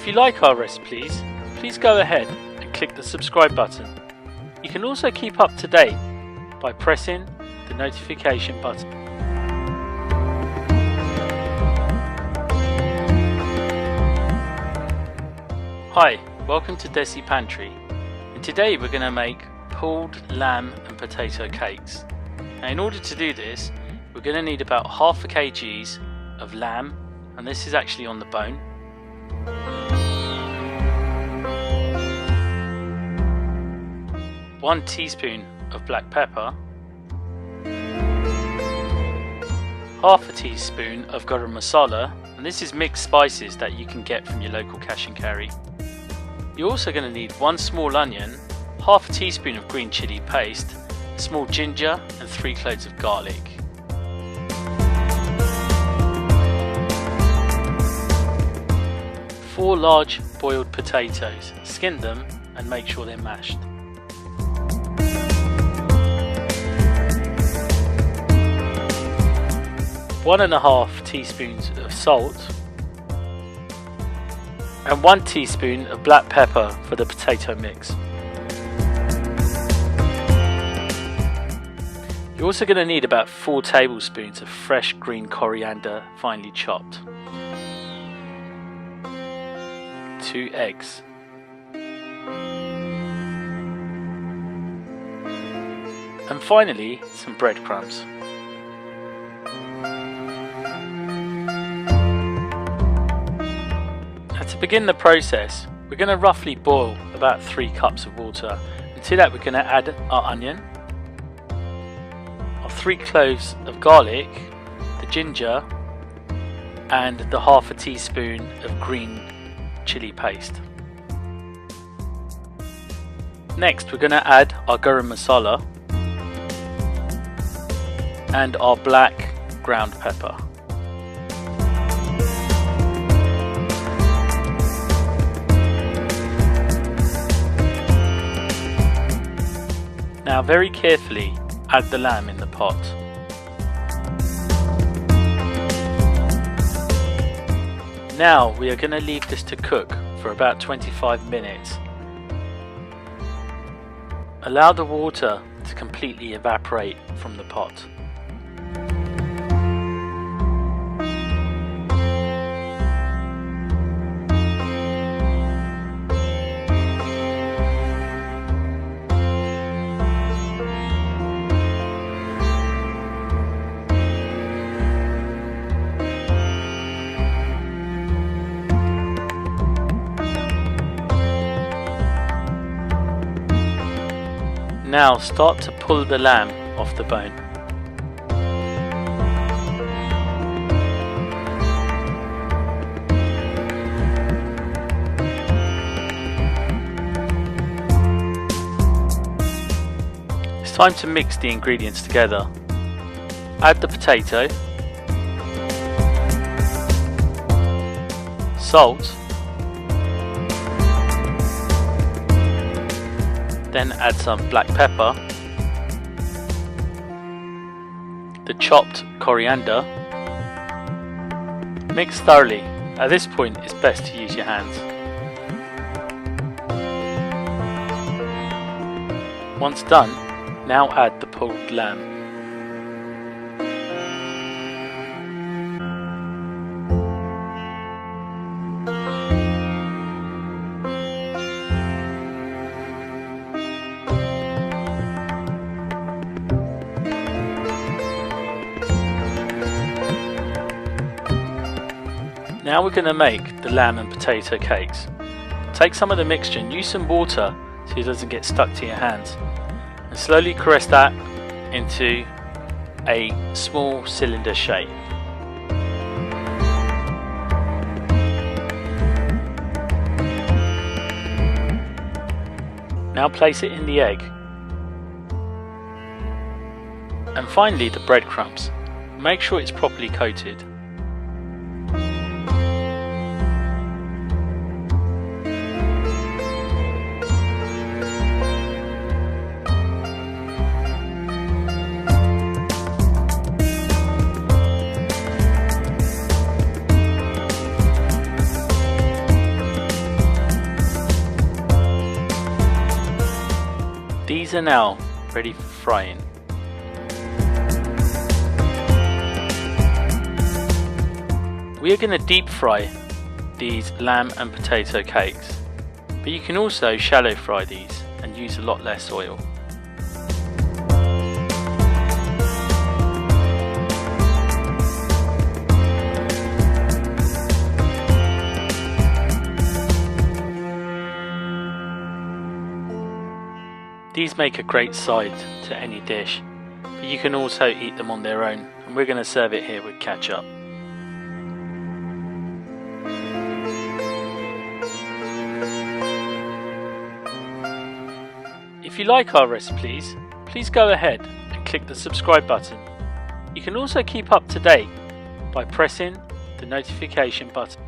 If you like our recipes, please go ahead and click the subscribe button. You can also keep up to date by pressing the notification button. Hi, welcome to Desi Pantry, and today we're going to make pulled lamb and potato cakes. Now in order to do this, we're going to need about half a kg of lamb, and this is actually on the bone. One teaspoon of black pepper, half a teaspoon of garam masala, and this is mixed spices that you can get from your local cash and carry. You're also going to need one small onion, half a teaspoon of green chilli paste, a small ginger and 3 cloves of garlic. Four large boiled potatoes, skin them and make sure they're mashed. One and a half teaspoons of salt and 1 teaspoon of black pepper for the potato mix. You're also going to need about 4 tablespoons of fresh green coriander finely chopped, 2 eggs, and finally some breadcrumbs. To begin the process, we're going to roughly boil about 3 cups of water, and to that we're going to add our onion, our 3 cloves of garlic, the ginger, and the half a teaspoon of green chilli paste. Next we're going to add our garam masala and our black ground pepper. Now very carefully add the lamb in the pot. Now we are going to leave this to cook for about 25 minutes. Allow the water to completely evaporate from the pot. Now start to pull the lamb off the bone. It's time to mix the ingredients together. Add the potato, salt, then add some black pepper, the chopped coriander. Mix thoroughly. At this point it's best to use your hands. Once done, now add the pulled lamb. Now we're going to make the lamb and potato cakes. Take some of the mixture and use some water so it doesn't get stuck to your hands, and slowly caress that into a small cylinder shape. Now place it in the egg, and finally the breadcrumbs. Make sure it's properly coated. These are now ready for frying. We are going to deep fry these lamb and potato cakes, but you can also shallow fry these and use a lot less oil. These make a great side to any dish, but you can also eat them on their own, and we're going to serve it here with ketchup. If you like our recipes, please go ahead and click the subscribe button. You can also keep up to date by pressing the notification button.